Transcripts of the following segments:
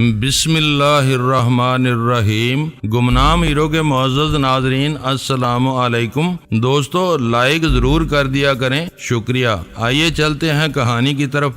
بسم اللہ الرحمن الرحیم۔ گمنام ہیرو کے معزز ناظرین السلام علیکم۔ دوستو لائک ضرور کر دیا کریں، شکریہ۔ آئیے چلتے ہیں کہانی کی طرف۔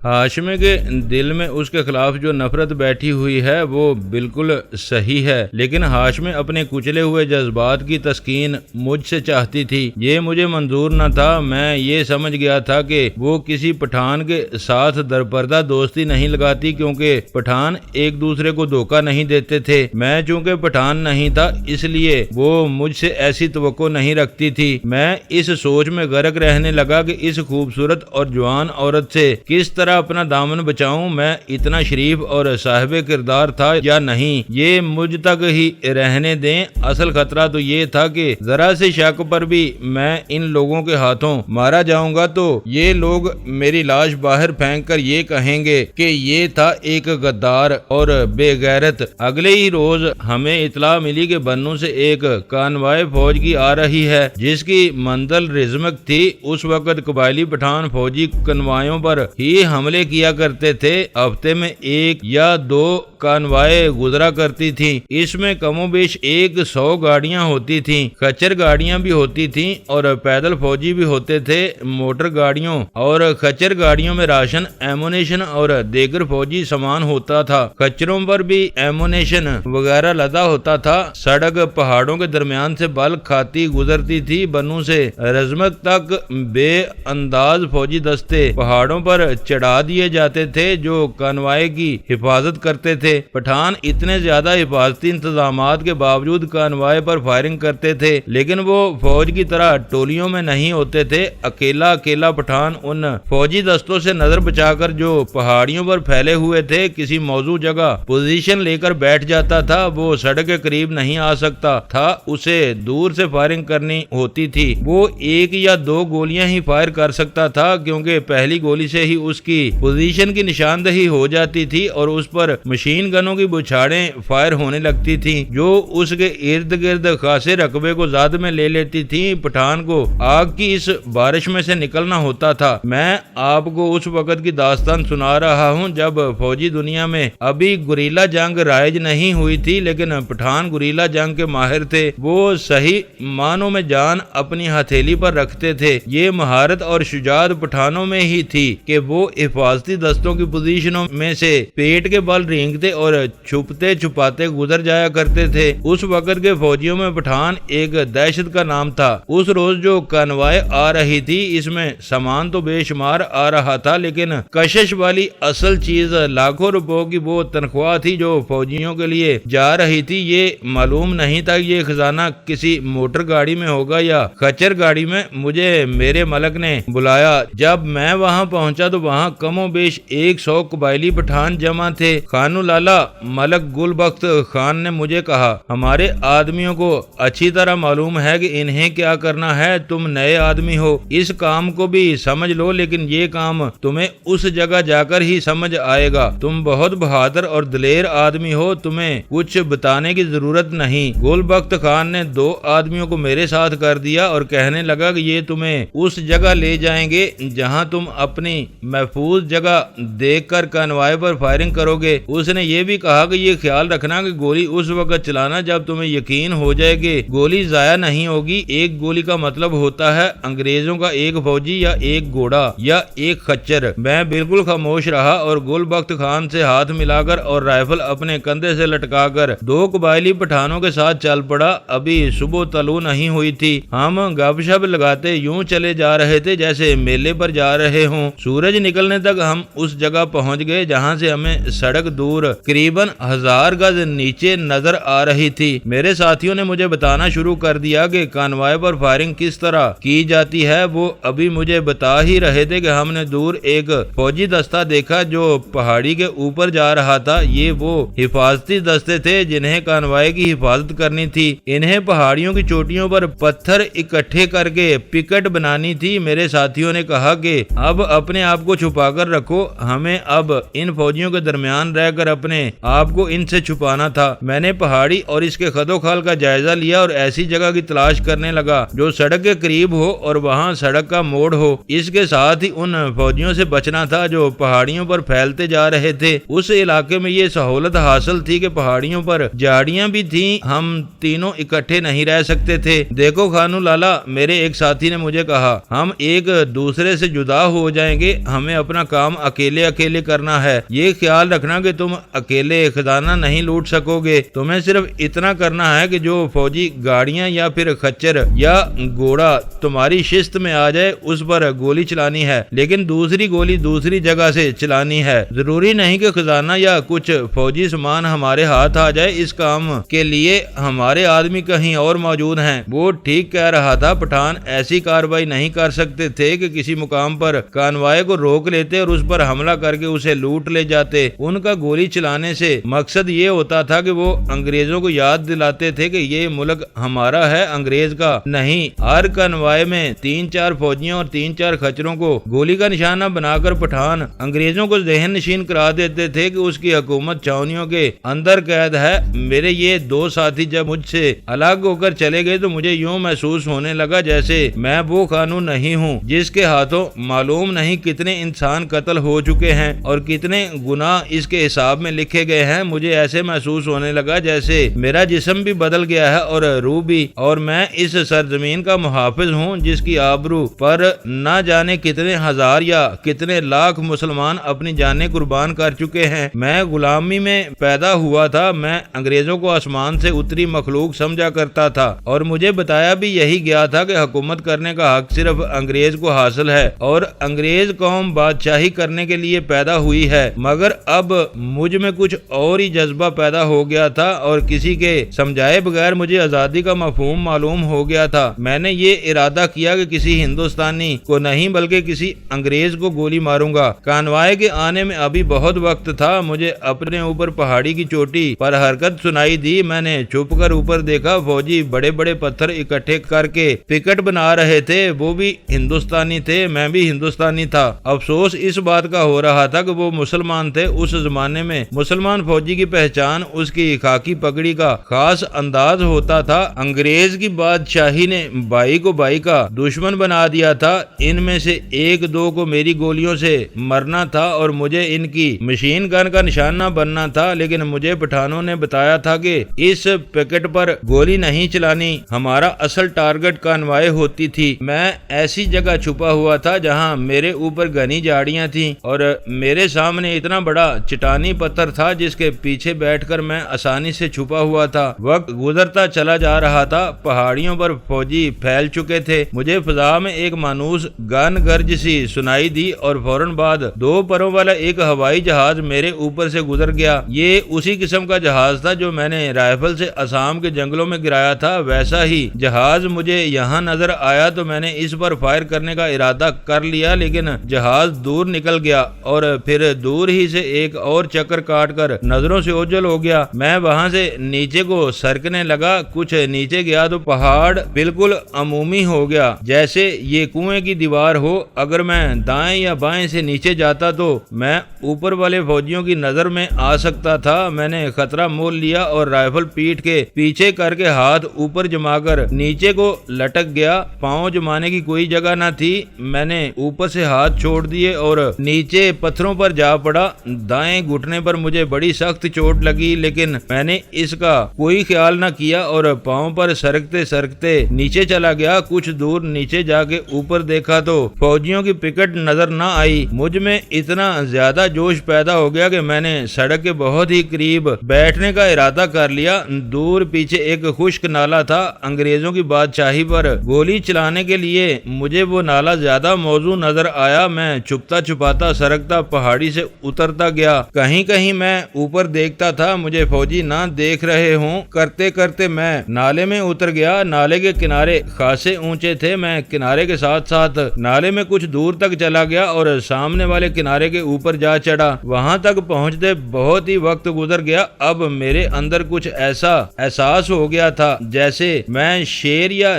ہاشمی کے دل میں اس کے خلاف جو نفرت بیٹھی ہوئی ہے وہ بالکل صحیح ہے، لیکن ہاشمی اپنے کچلے ہوئے جذبات کی تسکین مجھ سے چاہتی تھی۔ یہ مجھے منظور نہ تھا۔ میں یہ سمجھ گیا تھا کہ وہ کسی پٹھان کے ساتھ درپردہ دوستی نہیں لگاتی، کیونکہ پٹھان ایک دوسرے کو دھوکہ نہیں دیتے تھے۔ میں چونکہ پٹھان نہیں تھا، اس لیے وہ مجھ سے ایسی توقع نہیں رکھتی تھی۔ میں اس سوچ میں غرق رہنے لگا کہ اس خوبصورت اور جوان عورت سے کس طرح اپنا دامن بچاؤں۔ میں اتنا شریف اور صاحب کردار تھا یا نہیں، یہ مجھ تک ہی رہنے دیں۔ اصل خطرہ تو یہ تھا کہ ذرا سے شک پر بھی میں ان لوگوں کے ہاتھوں مارا جاؤں گا تو یہ لوگ میری لاش باہر پھینک کر یہ کہیں گے کہ یہ تھا ایک غدار اور بے غیرت۔ اگلے ہی روز ہمیں اطلاع ملی کہ بنوں سے ایک کانوائے فوج کی آ رہی ہے، جس کی منزل رزمک تھی۔ اس وقت قبائلی پٹھان فوجی کنوائیوں پر ہی حملے کیا کرتے تھے۔ ہفتے میں ایک یا دو کانوائے گزرا کرتی تھیں۔ اس میں کم و بیش 100 گاڑیاں ہوتی تھیں، خچر گاڑیاں بھی ہوتی تھیں اور پیدل فوجی بھی ہوتے تھے۔ موٹر گاڑیوں اور خچر گاڑیوں میں راشن، ایمونیشن اور دیگر فوجی سامان ہوتا تھا۔ خچروں پر بھی ایمونیشن وغیرہ لدا ہوتا تھا۔ سڑک پہاڑوں کے درمیان سے بل کھاتی گزرتی تھی۔ بنوں سے رزمک تک بے انداز فوجی دستے پہاڑوں پر چڑھا دیے جاتے تھے جو کانوائے کی حفاظت کرتے تھے۔ پٹھان اتنے زیادہ حفاظتی انتظامات کے باوجود کانوائے پر فائرنگ کرتے تھے، لیکن وہ فوج کی طرح ٹولیوں میں نہیں ہوتے تھے۔ اکیلا پٹھان ان فوجی دستوں سے نظر بچا کر جو پہاڑیوں پر پھیلے ہوئے تھے کسی موزوں جگہ پوزیشن لے کر بیٹھ جاتا تھا۔ وہ سڑک کے قریب نہیں آ سکتا تھا، اسے دور سے فائرنگ کرنی ہوتی تھی۔ وہ 1 یا 2 گولیاں ہی فائر کر سکتا تھا، کیونکہ پہلی گولی سے ہی اس کی پوزیشن کی نشاندہی ہو جاتی تھی اور اس پر مشین گنوں کی بچھاڑیں فائر ہونے لگتی تھیں جو اس کے ارد گرد خاصے رقبے کو زاد میں لے لیتی تھیں۔ پٹھان کو آگ کی اس بارش میں سے نکلنا ہوتا تھا۔ میں آپ کو اس وقت کی داستان سنا رہا ہوں جب فوجی دنیا میں ابھی گوریلا جنگ رائج نہیں ہوئی تھی، لیکن پٹھان گوریلا جنگ کے ماہر تھے۔ وہ صحیح معنوں میں جان اپنی ہتھیلی پر رکھتے تھے۔ یہ مہارت اور شجاعت پٹھانوں میں ہی تھی کہ وہ حفاظتی دستوں کی پوزیشنوں میں سے پیٹ کے بل رینگتے اور چھپتے چھپاتے گزر جایا کرتے تھے۔ اس وقت کے فوجیوں میں پٹھان ایک دہشت کا نام تھا۔ اس روز جو کانوائے آ رہی تھی، اس میں سامان تو بے شمار آ رہا تھا، لیکن کشش والی اصل چیز لاکھوں روپوں کی وہ تنخواہ تھی جو فوجیوں کے لیے جا رہی تھی۔ یہ معلوم نہیں تھا کہ یہ خزانہ کسی موٹر گاڑی میں ہوگا یا خچر گاڑی میں۔ مجھے میرے ملک نے بلایا۔ جب میں وہاں پہنچا تو وہاں کم و بیش 100 قبائلی پٹھان جمع تھے۔ خانو لالا ملک گل بخت خان نے مجھے کہا، ہمارے آدمیوں کو اچھی طرح معلوم ہے کہ انہیں کیا کرنا ہے۔ تم نئے آدمی ہو، اس کام کو بھی سمجھ لو، لیکن یہ کام تمہیں اس جگہ جا کر ہی سمجھ آئے گا۔ تم بہت بہادر اور دلیر آدمی ہو، تمہیں کچھ بتانے کی ضرورت نہیں۔ گل بخت خان نے 2 آدمیوں کو میرے ساتھ کر دیا اور کہنے لگا کہ یہ تمہیں اس جگہ لے جائیں گے جہاں تم اپنی محفوظ جگہ دیکھ کر کانوائے پر فائرنگ کرو گے۔ اس نے یہ بھی کہا کہ یہ خیال رکھنا کہ گولی اس وقت چلانا جب تمہیں یقین ہو جائے کہ گولی ضائع نہیں ہوگی۔ ایک گولی کا مطلب ہوتا ہے انگریزوں کا 1 فوجی یا 1 گھوڑا یا 1 خچر۔ میں بالکل خاموش رہا اور گل بخت خان سے ہاتھ ملا کر اور رائفل اپنے کندھے سے لٹکا کر 2 قبائلی پٹھانوں کے ساتھ چل پڑا۔ ابھی صبح طلوع نہیں ہوئی تھی۔ ہم گپ شپ لگاتے یوں چلے جا رہے تھے جیسے میلے پر جا رہے ہوں۔ سورج نکلنے تک ہم اس جگہ پہنچ گئے جہاں سے ہمیں سڑک دور قریباً 1000 گز نیچے نظر آ رہی تھی۔ میرے ساتھیوں نے مجھے بتانا شروع کر دیا کہ کانوائے پر فائرنگ کس طرح کی جاتی ہے۔ وہ ابھی مجھے بتا ہی رہے تھے کہ ہم نے دور ایک فوجی دستہ دیکھا جو پہاڑی کے اوپر جا رہا تھا۔ یہ وہ حفاظتی دستے تھے جنہیں کانوائے کی حفاظت کرنی تھی۔ انہیں پہاڑیوں کی چوٹیوں پر پتھر اکٹھے کر کے پکٹ بنانی تھی۔ میرے ساتھیوں نے کہا کہ اب اپنے آپ کو چھپا چھپا کر رکھو، ہمیں اب ان فوجیوں کے درمیان رہ کر اپنے آپ کو ان سے چھپانا تھا۔ میں نے پہاڑی اور اس کے خد و خال کا جائزہ لیا اور ایسی جگہ کی تلاش کرنے لگا جو سڑک کے قریب ہو اور وہاں سڑک کا موڑ ہو۔ اس کے ساتھ ہی ان فوجیوں سے بچنا تھا جو پہاڑیوں پر پھیلتے جا رہے تھے۔ اس علاقے میں یہ سہولت حاصل تھی کہ پہاڑیوں پر جھاڑیاں بھی تھیں، ہم تینوں اکٹھے نہیں رہ سکتے تھے۔ دیکھو خانو لالا، میرے ایک ساتھی نے مجھے کہا، ہم ایک دوسرے سے جدا ہو جائیں گے، ہمیں اپنا کام اکیلے اکیلے کرنا ہے۔ یہ خیال رکھنا کہ تم اکیلے خزانہ نہیں لوٹ سکو گے، تمہیں صرف اتنا کرنا ہے کہ جو فوجی گاڑیاں یا پھر خچر یا گھوڑا تمہاری شست میں آ جائے اس پر گولی چلانی ہے، لیکن دوسری گولی دوسری جگہ سے چلانی ہے۔ ضروری نہیں کہ خزانہ یا کچھ فوجی سامان ہمارے ہاتھ آ جائے، اس کام کے لیے ہمارے آدمی کہیں اور موجود ہیں۔ وہ ٹھیک کہہ رہا تھا۔ پٹھان ایسی کارروائی نہیں کر سکتے تھے کہ کسی مقام پر کانوائے کو روک لیتے اور اس پر حملہ کر کے اسے لوٹ لے جاتے۔ ان کا گولی چلانے سے مقصد یہ ہوتا تھا کہ وہ انگریزوں کو یاد دلاتے تھے کہ یہ ملک ہمارا ہے، انگریز کا نہیں۔ ہر کانوائے میں 3-4 فوجیوں اور 3-4 خچروں کو گولی کا نشانہ بنا کر پٹھان انگریزوں کو ذہن نشین کرا دیتے تھے کہ اس کی حکومت چھاؤنیوں کے اندر قید ہے۔ میرے یہ 2 ساتھی جب مجھ سے الگ ہو کر چلے گئے تو مجھے یوں محسوس ہونے لگا جیسے میں وہ قانون نہیں ہوں جس کے ہاتھوں معلوم نہیں کتنے انسان قتل ہو چکے ہیں اور کتنے گناہ اس کے حساب میں لکھے گئے ہیں۔ مجھے ایسے محسوس ہونے لگا جیسے میرا جسم بھی بدل گیا ہے اور روح بھی، اور میں اس سرزمین کا محافظ ہوں جس کی آبرو پر نہ جانے کتنے ہزار یا کتنے لاکھ مسلمان اپنی جانیں قربان کر چکے ہیں۔ میں غلامی میں پیدا ہوا تھا، میں انگریزوں کو آسمان سے اتری مخلوق سمجھا کرتا تھا اور مجھے بتایا بھی یہی گیا تھا کہ حکومت کرنے کا حق صرف انگریز کو حاصل ہے اور انگریز قوم بادشاہی کرنے کے لیے پیدا ہوئی ہے۔ مگر اب مجھ میں کچھ اور ہی جذبہ پیدا ہو گیا تھا اور کسی کے سمجھائے بغیر مجھے آزادی کا مفہوم معلوم ہو گیا تھا۔ میں نے یہ ارادہ کیا کہ کسی ہندوستانی کو نہیں بلکہ کسی انگریز کو گولی ماروں گا۔ کانوائے کے آنے میں ابھی بہت وقت تھا۔ مجھے اپنے اوپر پہاڑی کی چوٹی پر حرکت سنائی دی۔ میں نے چھپ کر اوپر دیکھا، فوجی بڑے بڑے پتھر اکٹھے کر کے پکٹ بنا رہے تھے۔ وہ بھی ہندوستانی تھے، میں بھی ہندوستانی تھا۔ افسوس اس بات کا ہو رہا تھا کہ وہ مسلمان تھے۔ اس زمانے میں مسلمان فوجی کی پہچان اس کی خاکی پگڑی کا خاص انداز ہوتا تھا۔ انگریز کی بادشاہی نے بھائی کو بھائی کا دشمن بنا دیا تھا۔ ان میں سے 1-2 کو میری گولیوں سے مرنا تھا اور مجھے ان کی مشین گن کا نشانہ بننا تھا، لیکن مجھے پٹھانوں نے بتایا تھا کہ اس پیکٹ پر گولی نہیں چلانی، ہمارا اصل ٹارگٹ کانوائے ہوتی تھی۔ میں ایسی جگہ چھپا ہوا تھا جہاں میرے اوپر گھنی جھاڑیاں تھیں اور میرے سامنے اتنا بڑا چٹانی پتھر تھا جس کے پیچھے بیٹھ کر میں آسانی سے چھپا ہوا تھا۔ وقت گزرتا چلا جا رہا تھا، پہاڑیوں پر فوجی پھیل چکے تھے۔ مجھے فضا میں ایک مانوس گن گرج سی سنائی دی اور فوراً بعد 2 پروں والا ایک ہوائی جہاز میرے اوپر سے گزر گیا۔ یہ اسی قسم کا جہاز تھا جو میں نے رائفل سے آسام کے جنگلوں میں گرایا تھا۔ ویسا ہی جہاز مجھے یہاں نظر آیا تو میں نے اس پر فائر کرنے کا ارادہ کر لیا، لیکن جہاز دور نکل گیا اور پھر دور ہی سے ایک اور چکر کاٹ کر نظروں سے اوجھل ہو گیا۔ میں وہاں سے نیچے کو سرکنے لگا، کچھ نیچے گیا تو پہاڑ بالکل عمومی ہو گیا جیسے یہ کنویں کی دیوار ہو۔ اگر میں دائیں یا بائیں سے نیچے جاتا تو میں اوپر والے فوجیوں کی نظر میں آ سکتا تھا۔ میں نے خطرہ مول لیا اور رائفل پیٹ کے پیچھے کر کے ہاتھ اوپر جما کر نیچے کو لٹک گیا۔ پاؤں جمانے کی کوئی جگہ نہ تھی۔ میں نے اوپر سے ہاتھ چھوڑ دیے اور نیچے پتھروں پر جا پڑا۔ دائیں گھٹنے پر مجھے بڑی سخت چوٹ لگی، لیکن میں نے اس کا کوئی خیال نہ کیا اور پاؤں پر سرکتے سرکتے نیچے چلا گیا۔ کچھ دور نیچے جا کے اوپر دیکھا تو فوجیوں کی پکٹ نظر نہ آئی۔ مجھ میں اتنا زیادہ جوش پیدا ہو گیا کہ میں نے سڑک کے بہت ہی قریب بیٹھنے کا ارادہ کر لیا۔ دور پیچھے ایک خشک نالا تھا۔ انگریزوں کی بادشاہی پر گولی چلانے کے لیے مجھے وہ نالا زیادہ موزوں نظر آیا۔ میں چھپتا چھپاتا سرکتا پہاڑی سے اترتا گیا۔ کہیں کہیں میں اوپر دیکھتا تھا مجھے فوجی نہ دیکھ رہے ہوں۔ کرتے کرتے میں نالے میں اتر گیا۔ نالے کے کنارے خاصے اونچے تھے۔ میں کنارے کے ساتھ ساتھ نالے میں کچھ دور تک چلا گیا اور سامنے والے کنارے کے اوپر جا چڑھا۔ وہاں تک پہنچتے بہت ہی وقت گزر گیا۔ اب میرے اندر کچھ ایسا احساس ہو گیا تھا جیسے میں شیر یا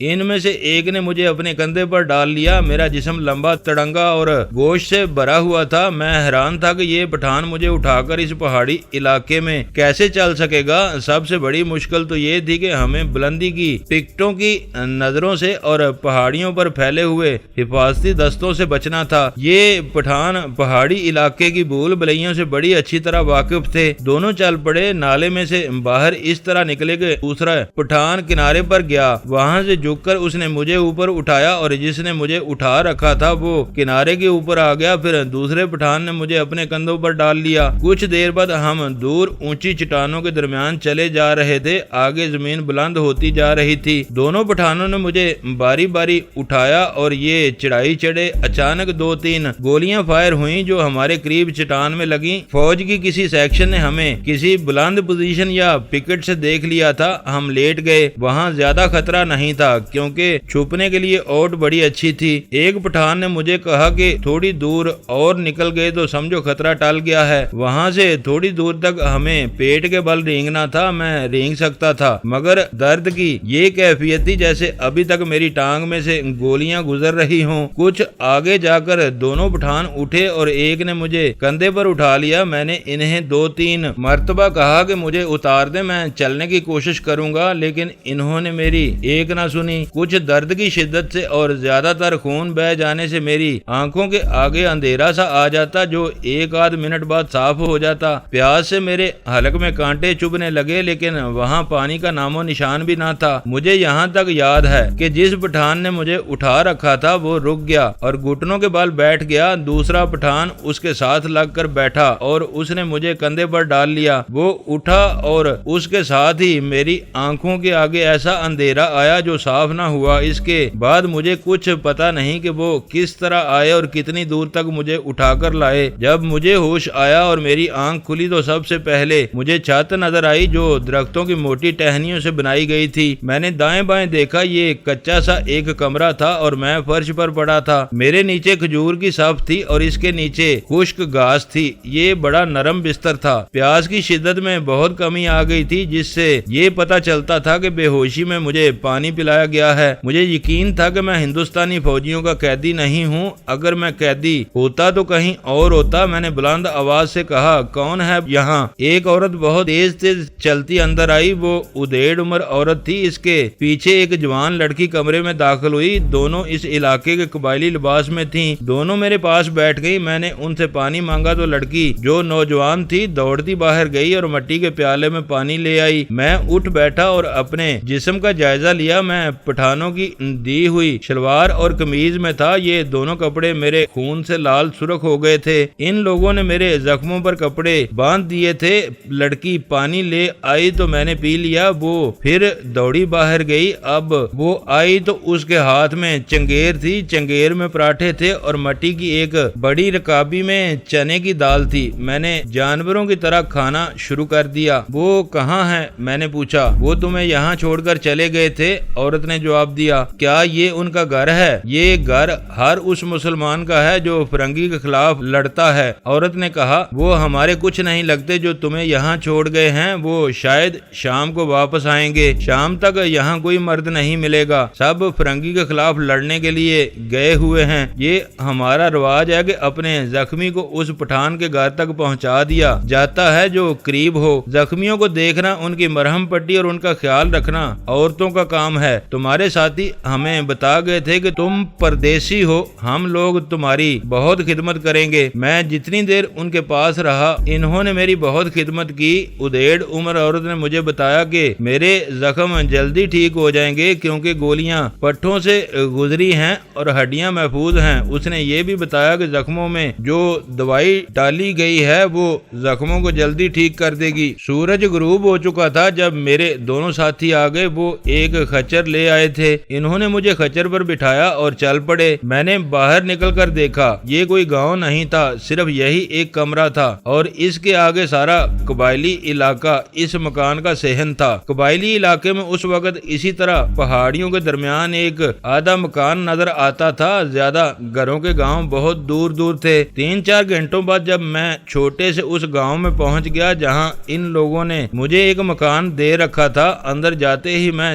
ان میں سے ایک نے مجھے اپنے کندھے پر ڈال لیا۔ میرا جسم لمبا، تڑنگا اور گوشت سے بھرا ہوا تھا۔ میں حیران تھا کہ یہ پٹھان مجھے اٹھا کر اس پہاڑی علاقے میں کیسے چل سکے گا۔ سب سے بڑی مشکل تو یہ تھی کہ ہمیں بلندی کی پکٹوں کی نظروں سے اور پہاڑیوں پر پھیلے ہوئے حفاظتی دستوں سے بچنا تھا۔ یہ پٹھان پہاڑی علاقے کی بھول بھلیوں سے بڑی اچھی طرح واقف تھے۔ دونوں چل پڑے۔ نالے میں سے باہر اس طرح نکلے کہ دوسرا پٹھان کنارے پر گیا۔ وہاں سے جھک کر اس نے مجھے اوپر اٹھایا اور جس نے مجھے اٹھا رکھا تھا وہ کنارے کے اوپر آ گیا۔ پھر دوسرے پٹھان نے مجھے اپنے کندھوں پر ڈال لیا۔ کچھ دیر بعد ہم دور اونچی چٹانوں کے درمیان چلے جا رہے تھے۔ آگے زمین بلند ہوتی جا رہی تھی۔ دونوں پٹھانوں نے مجھے باری باری اٹھایا اور یہ چڑھائی چڑھے۔ اچانک 2-3 گولیاں فائر ہوئیں جو ہمارے قریب چٹان میں لگیں۔ فوج کی کسی سیکشن نے ہمیں کسی بلند پوزیشن یا پکٹ سے دیکھ لیا تھا۔ ہم لیٹ گئے۔ وہاں زیادہ خطرہ نہیں تھا کیونکہ چھپنے کے لیے اوٹ بڑی اچھی تھی۔ ایک پٹھان نے مجھے کہا کہ تھوڑی دور اور نکل گئے تو سمجھو خطرہ ٹل گیا ہے۔ وہاں سے تھوڑی دور تک ہمیں پیٹ کے بل رینگنا تھا۔ میں رینگ سکتا تھا مگر درد کی یہ کیفیت تھی جیسے ابھی تک میری ٹانگ میں سے گولیاں گزر رہی ہوں۔ کچھ آگے جا کر دونوں پٹھان اٹھے اور ایک نے مجھے کندھے پر اٹھا لیا۔ میں نے انہیں 2-3 مرتبہ کہا کہ مجھے اتار دیں، میں چلنے کی کوشش کروں گا، لیکن انہوں نے میری ایک نہ سنی۔ کچھ درد کی شدت سے اور زیادہ تر خون بہہ جانے سے میری آنکھوں کے آگے اندھیرا سا آ جاتا جو 1-8 منٹ بعد صاف ہو جاتا۔ پیاس سے میرے حلق میں کانٹے چبھنے لگے لیکن وہاں پانی کا نام و نشان بھی نہ تھا۔ مجھے یہاں تک یاد ہے کہ جس پٹھان نے مجھے اٹھا رکھا تھا وہ رک گیا اور گھٹنوں کے بال بیٹھ گیا۔ دوسرا پٹھان اس کے ساتھ لگ کر بیٹھا اور اس نے مجھے کندھے پر ڈال لیا۔ وہ اٹھا اور اس کے ساتھ ہی میری آنکھوں کے آگے ایسا اندھیرا آیا جو صاف نہ ہوا۔ اس کے بعد مجھے کچھ پتا نہیں کہ وہ کس طرح آئے اور کتنی دور تک مجھے اٹھا کر لائے۔ جب مجھے ہوش آیا اور میری آنکھ کھلی تو سب سے پہلے مجھے چھت نظر آئی جو درختوں کی موٹی ٹہنیوں سے بنائی گئی تھی۔ میں نے دائیں بائیں دیکھا، یہ کچا سا ایک کمرہ تھا اور میں فرش پر پڑا تھا۔ میرے نیچے کھجور کی صف تھی اور اس کے نیچے خشک گھاس تھی۔ یہ بڑا نرم بستر تھا۔ پیاس کی شدت میں بہت کمی آ گئی تھی جس سے یہ پتا چلتا تھا کہ بے ہوشی میں مجھے پانی پلایا گیا ہے۔ مجھے یقین تھا کہ میں ہندوستانی فوجیوں کا قیدی نہیں ہوں۔ اگر میں قیدی ہوتا تو کہیں اور ہوتا۔ میں نے بلند آواز سے کہا، کون ہے یہاں؟ ایک عورت بہت تیز چلتی اندر آئی۔ وہ ادھیڑ عمر عورت تھی۔ اس کے پیچھے ایک جوان لڑکی کمرے میں داخل ہوئی۔ دونوں اس علاقے کے قبائلی لباس میں تھیں۔ دونوں میرے پاس بیٹھ گئی۔ میں نے ان سے پانی مانگا تو لڑکی جو نوجوان تھی دوڑتی باہر گئی اور مٹی کے پیالے میں پانی لے آئی۔ میں اٹھ بیٹھا اور اپنے جسم کا جائزہ لیا۔ میں پٹھانوں کی دی ہوئی شلوار اور قمیض میں تھا۔ یہ دونوں کپڑے میرے خون سے لال سرخ ہو گئے تھے۔ ان لوگوں نے میرے زخموں پر کپڑے باندھ دیے تھے۔ لڑکی پانی لے آئی تو میں نے پی لیا۔ وہ پھر دوڑی باہر گئی۔ اب وہ آئی تو اس کے ہاتھ میں چنگیر تھی۔ چنگیر میں پراٹھے تھے اور مٹی کی ایک بڑی رکابی میں چنے کی دال تھی۔ میں نے جانوروں کی طرح کھانا شروع کر دیا۔ وہ کہاں ہے؟ میں نے پوچھا۔ وہ تمہیں یہاں چھوڑ کر چلے گئے تھے، عورت نے جواب دیا۔ کیا یہ ان کا گھر ہے؟ یہ گھر ہر اس مسلمان کا ہے جو فرنگی کے خلاف لڑتا ہے، عورت نے کہا۔ وہ ہمارے کچھ نہیں لگتے جو تمہیں یہاں چھوڑ گئے ہیں۔ وہ شاید شام کو واپس آئیں گے۔ شام تک یہاں کوئی مرد نہیں ملے گا۔ سب فرنگی کے خلاف لڑنے کے لیے گئے ہوئے ہیں۔ یہ ہمارا رواج ہے کہ اپنے زخمی کو اس پٹھان کے گھر تک پہنچا دیا جاتا ہے جو قریب ہو۔ زخمیوں کو دیکھنا، ان کی مرہم پٹی اور ان کا خیال رکھنا عورتوں کا کام ہے۔ تمہارے ساتھی ہمیں بتا گئے تھے کہ تم پردیسی ہو، ہم لوگ تمہاری بہت خدمت کریں گے۔ میں جتنی دیر ان کے پاس رہا انہوں نے میری بہت خدمت کی۔ ادھیڑ عمر عورت نے مجھے بتایا کہ میرے زخم جلدی ٹھیک ہو جائیں گے کیونکہ گولیاں پٹھوں سے گزری ہیں اور ہڈیاں محفوظ ہیں۔ اس نے یہ بھی بتایا کہ زخموں میں جو دوائی ڈالی گئی ہے وہ زخموں کو جلدی ٹھیک کر دے گی۔ سورج غروب ہو چکا تھا جب میرے دونوں ساتھی آ گئے۔ وہ ایک خچر لے آئے تھے۔ انہوں نے مجھے خچر پر بٹھایا اور چل پڑے۔ میں نے باہر نکل کر دیکھا، یہ کوئی گاؤں نہیں تھا، صرف یہی ایک کمرہ تھا اور اس کے آگے سارا قبائلی علاقہ اس مکان کا صحن تھا۔ قبائلی علاقے میں اس وقت اسی طرح پہاڑیوں کے درمیان ایک آدھا مکان نظر آتا تھا۔ زیادہ گھروں کے گاؤں بہت دور دور تھے۔ 3-4 گھنٹوں بعد جب میں چھوٹے سے اس گاؤں میں پہنچ گیا جہاں ان لوگوں نے مجھے ایک مکان دے رکھا تھا، اندر جاتے ہی میں